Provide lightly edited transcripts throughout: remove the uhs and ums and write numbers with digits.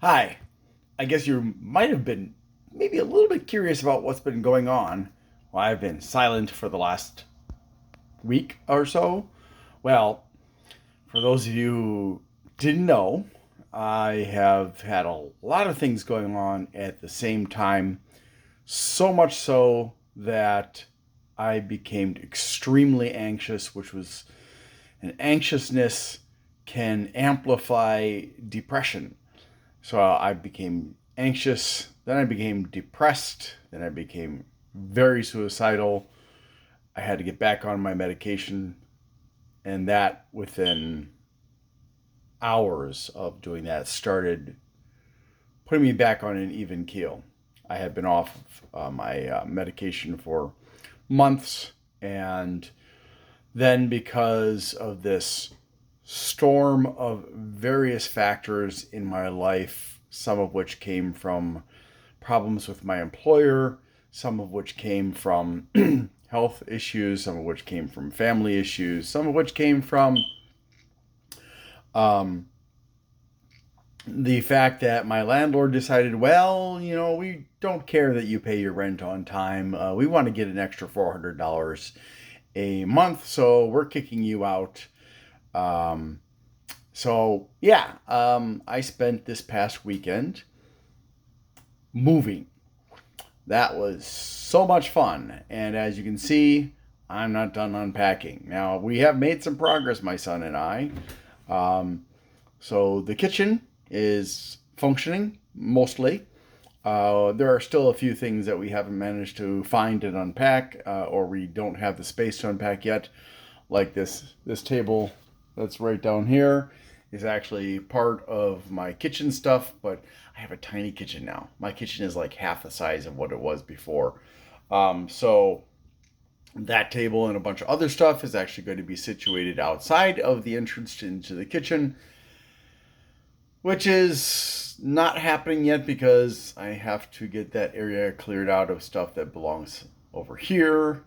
Hi. I guess you might have been maybe a little bit curious about what's been going on. Well, I've been silent for the last week or so. Well, for those of you who didn't know, I have had a lot of things going on at the same time, so much so that I became extremely anxious, which was an anxiousness can amplify depression. So I became anxious, then I became depressed, then I became very suicidal. I had to get back on my medication, and that within hours of doing that started putting me back on an even keel. I had been off of my medication for months, and then because of this storm of various factors in my life, some of which came from problems with my employer, some of which came from health issues, some of which came from family issues, some of which came from um, the fact that my landlord decided, well, we don't care that you pay your rent on time. We want to get an extra $400 a month, so we're kicking you out. Um, I spent this past weekend moving. That was so much fun. And as you can see, I'm not done unpacking. Now, we have made some progress, my son and I. Um, so the kitchen is functioning mostly. There are still a few things that we haven't managed to find and unpack, or we don't have the space to unpack yet, like this table that's right down here is actually part of my kitchen stuff, but I have a tiny kitchen now. My kitchen is like half the size of what it was before. So that table and a bunch of other stuff is actually going to be situated outside of the entrance into the kitchen, which is not happening yet because I have to get that area cleared out of stuff that belongs over here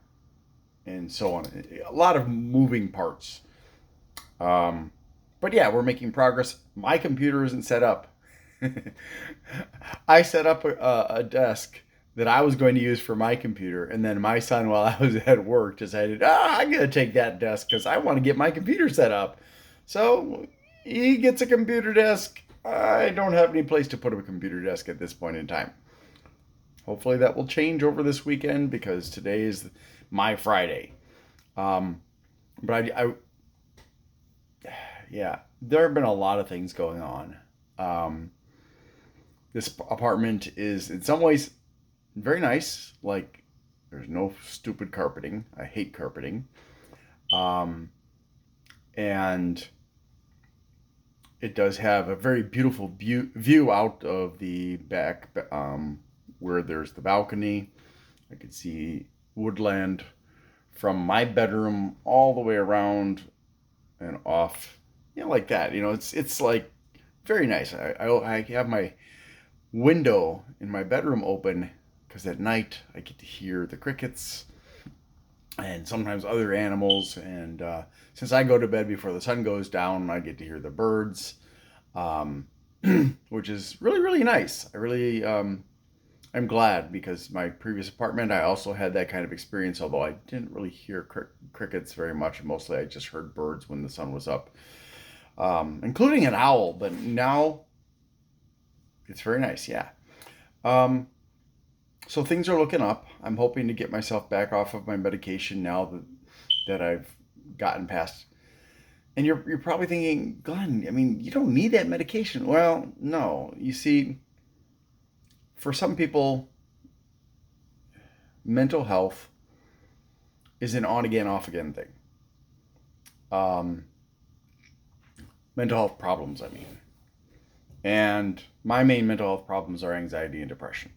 and so on. A lot of moving parts. Um, but yeah, we're making progress. My computer isn't set up. I set up a desk that I was going to use for my computer, and then my son, while I was at work, decided, I'm going to take that desk because I want to get my computer set up. So he gets a computer desk. I don't have any place to put a computer desk at this point in time. Hopefully that will change over this weekend because today is my Friday. Um, but yeah, there have been a lot of things going on. Um, this apartment is in some ways very nice. Like, there's no stupid carpeting. I hate carpeting. Um, and it does have a very beautiful view out of the back, where there's the balcony. I could see woodland from my bedroom all the way around and off, like that. It's like very nice. I have my window in my bedroom open because at night I get to hear the crickets and sometimes other animals. And since I go to bed before the sun goes down, I get to hear the birds, um, which is really, really nice. I'm glad because my previous apartment, I also had that kind of experience, although I didn't really hear crickets very much. Mostly I just heard birds when the sun was up, including an owl. But now it's very nice, yeah. Um, so things are looking up. I'm hoping to get myself back off of my medication now that I've gotten past. And you're probably thinking, Glenn, I mean, you don't need that medication. Well, no. You see, for some people, mental health is an on again, off again thing. Um, Mental health problems, I mean. And my main mental health problems are anxiety and depression.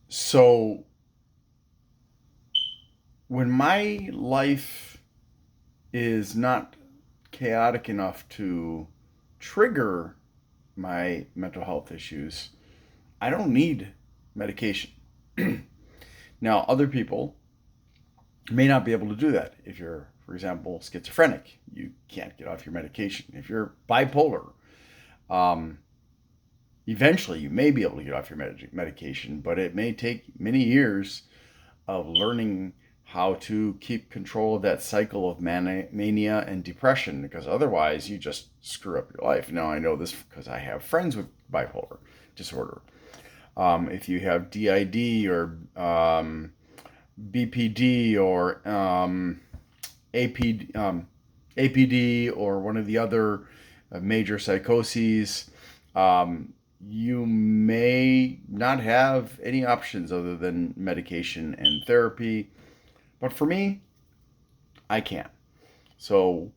So when my life is not chaotic enough to trigger my mental health issues, I don't need medication. Now, other people may not be able to do that. If you're, for example, schizophrenic, you can't get off your medication. If you're bipolar, Um, Eventually, you may be able to get off your medication, but it may take many years of learning how to keep control of that cycle of mania and depression, because otherwise you just screw up your life. Now, I know this because I have friends with bipolar disorder. If you have DID or BPD or APD or one of the other major psychoses, you may not have any options other than medication and therapy. But for me, I can't. So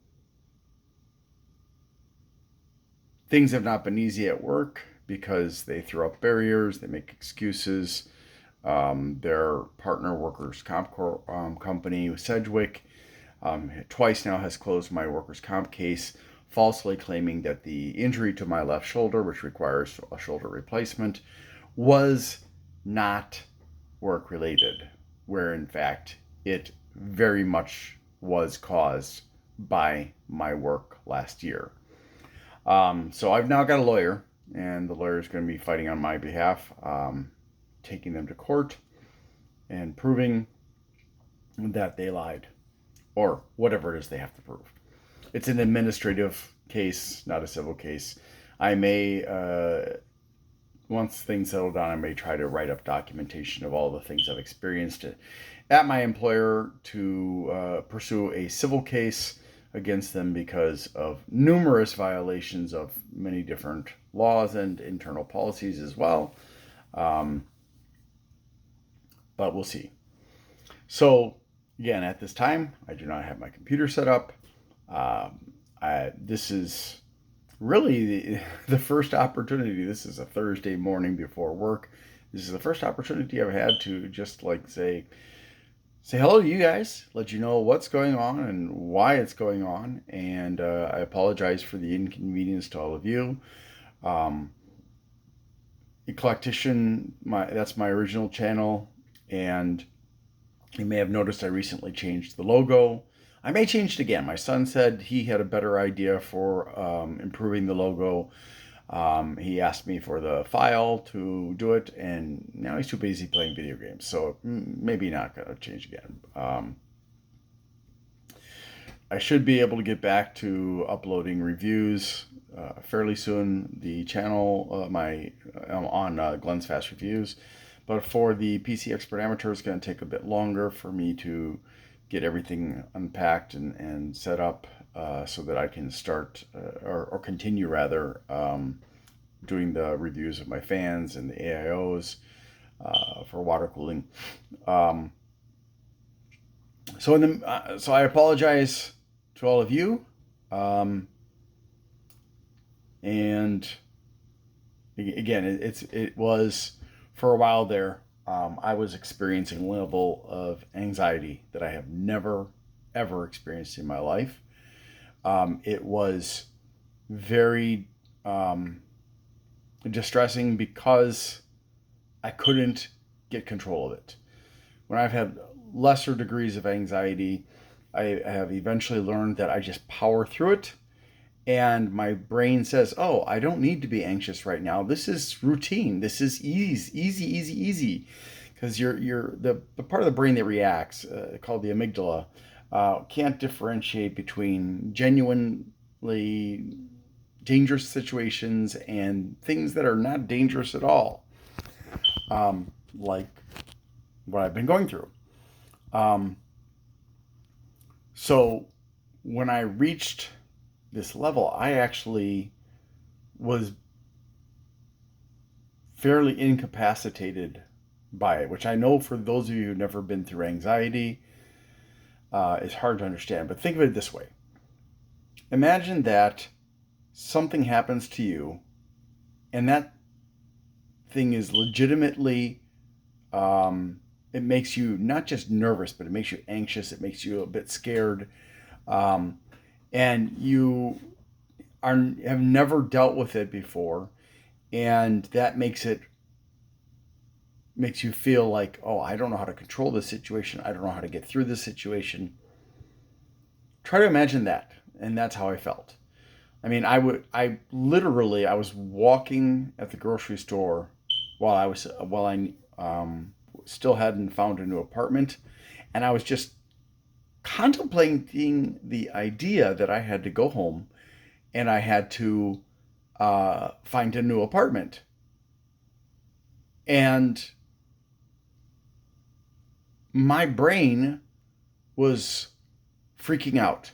things have not been easy at work because they throw up barriers, they make excuses. Their partner workers' comp company, Sedgwick, twice now has closed my workers' comp case, falsely claiming that the injury to my left shoulder, which requires a shoulder replacement, was not work related, where in fact it very much was caused by my work last year. So I've now got a lawyer, and the lawyer is going to be fighting on my behalf, taking them to court and proving that they lied, or whatever it is they have to prove. It's an administrative case, not a civil case. I may, once things settle down, I may try to write up documentation of all the things I've experienced at my employer to pursue a civil case against them because of numerous violations of many different laws and internal policies as well. But we'll see. So again, at this time, I do not have my computer set up. This is really the first opportunity. This is a Thursday morning before work. This is the first opportunity I've had to just like say hello to you guys, let you know what's going on and why it's going on. And I apologize for the inconvenience to all of you. Eclectician, that's my original channel. And you may have noticed I recently changed the logo. I may change it again. My son said he had a better idea for improving the logo. He asked me for the file to do it, and now he's too busy playing video games, so maybe not going to change again. I should be able to get back to uploading reviews fairly soon. The channel, I'm on Glenn's Fast Reviews, but for the PC Expert Amateur, it's going to take a bit longer for me to get everything unpacked and set up so that I can start or continue rather doing the reviews of my fans and the AIOs for water cooling. So I apologize to all of you, and again, it was for a while there. I was experiencing a level of anxiety that I have never, ever experienced in my life. It was very distressing because I couldn't get control of it. When I've had lesser degrees of anxiety, I have eventually learned that I just power through it. And my brain says, oh, I don't need to be anxious right now. This is routine. This is easy. Because the part of the brain that reacts, called the amygdala, can't differentiate between genuinely dangerous situations and things that are not dangerous at all, like what I've been going through. So when I reached this level, I actually was fairly incapacitated by it, which I know for those of you who've never been through anxiety, is hard to understand. But think of it this way. Imagine that something happens to you, and that thing is legitimately, it makes you not just nervous, but it makes you anxious. It makes you a bit scared. And you have never dealt with it before, and that makes you feel like, oh, I don't know how to control this situation. I don't know how to get through this situation. Try to imagine that, and that's how I felt. I mean, I was walking at the grocery store while I still hadn't found a new apartment, and I was just contemplating the idea that I had to go home and I had to find a new apartment. And my brain was freaking out.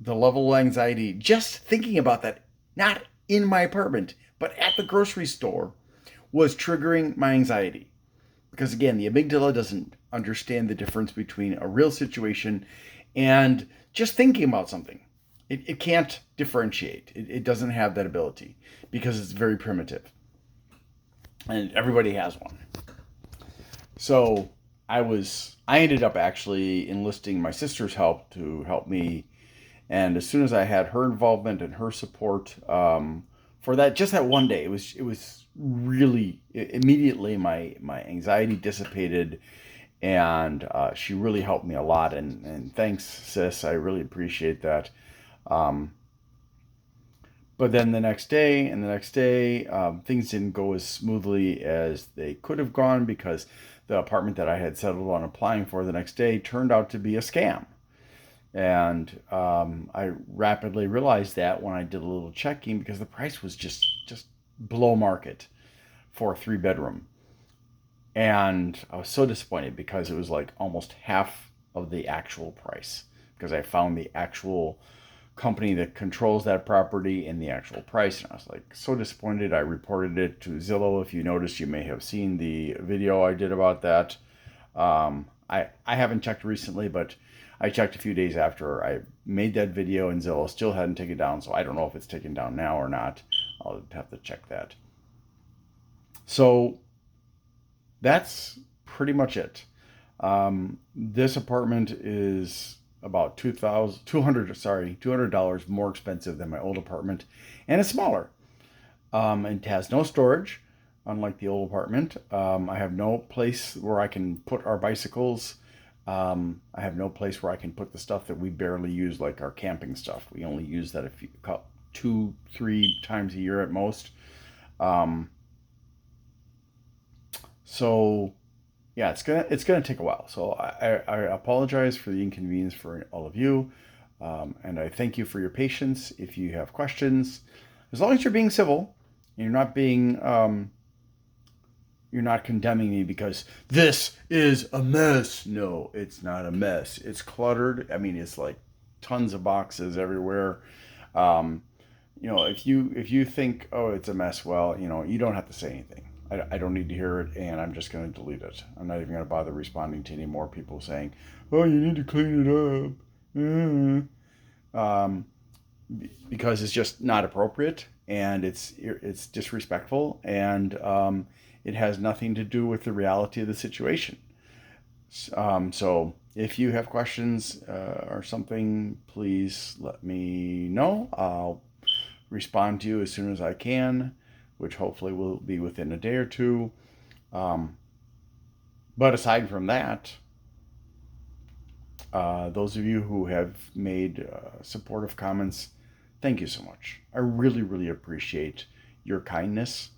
The level of anxiety, just thinking about that, not in my apartment, but at the grocery store, was triggering my anxiety. Because again, the amygdala doesn't understand the difference between a real situation and just thinking about something. It can't differentiate. It doesn't have that ability because it's very primitive. And everybody has one. So I ended up actually enlisting my sister's help to help me. And as soon as I had her involvement and her support for that, just that one day, it was really immediately my anxiety dissipated, and she really helped me a lot. And thanks, sis. I really appreciate that. Um, but then the next day and the next day, things didn't go as smoothly as they could have gone because the apartment that I had settled on applying for the next day turned out to be a scam. And I rapidly realized that when I did a little checking because the price was just below market for a 3 bedroom. And I was so disappointed because it was like almost half of the actual price because I found the actual company that controls that property and the actual price. And I was like so disappointed. I reported it to Zillow. If you noticed, you may have seen the video I did about that. I haven't checked recently, but I checked a few days after I made that video, and Zillow still hadn't taken it down. So I don't know if it's taken down now or not. I'll have to check that. So that's pretty much it. This apartment is about $200 more expensive than my old apartment, and it's smaller. It has no storage, unlike the old apartment. I have no place where I can put our bicycles. I have no place where I can put the stuff that we barely use, like our camping stuff. We only use that 2, 3 times a year at most. Um, so yeah, it's gonna take a while. So I apologize for the inconvenience for all of you, and I thank you for your patience. If you have questions, as long as you're being civil, and you're not condemning me because this is a mess. No, it's not a mess. It's cluttered. I mean, it's like tons of boxes everywhere. Um, if you think, oh, it's a mess, well, you don't have to say anything. I don't need to hear it, and I'm just going to delete it. I'm not even going to bother responding to any more people saying, oh, you need to clean it up. Um, because it's just not appropriate, and it's disrespectful, and it has nothing to do with the reality of the situation. So if you have questions or something, please let me know. I'll respond to you as soon as I can, which hopefully will be within a day or two. Um, but aside from that, those of you who have made supportive comments, thank you so much. I really, really appreciate your kindness.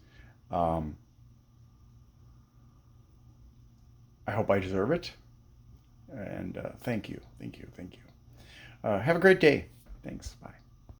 Um, I hope I deserve it. And thank you, thank you, thank you. Have a great day. Thanks. Bye.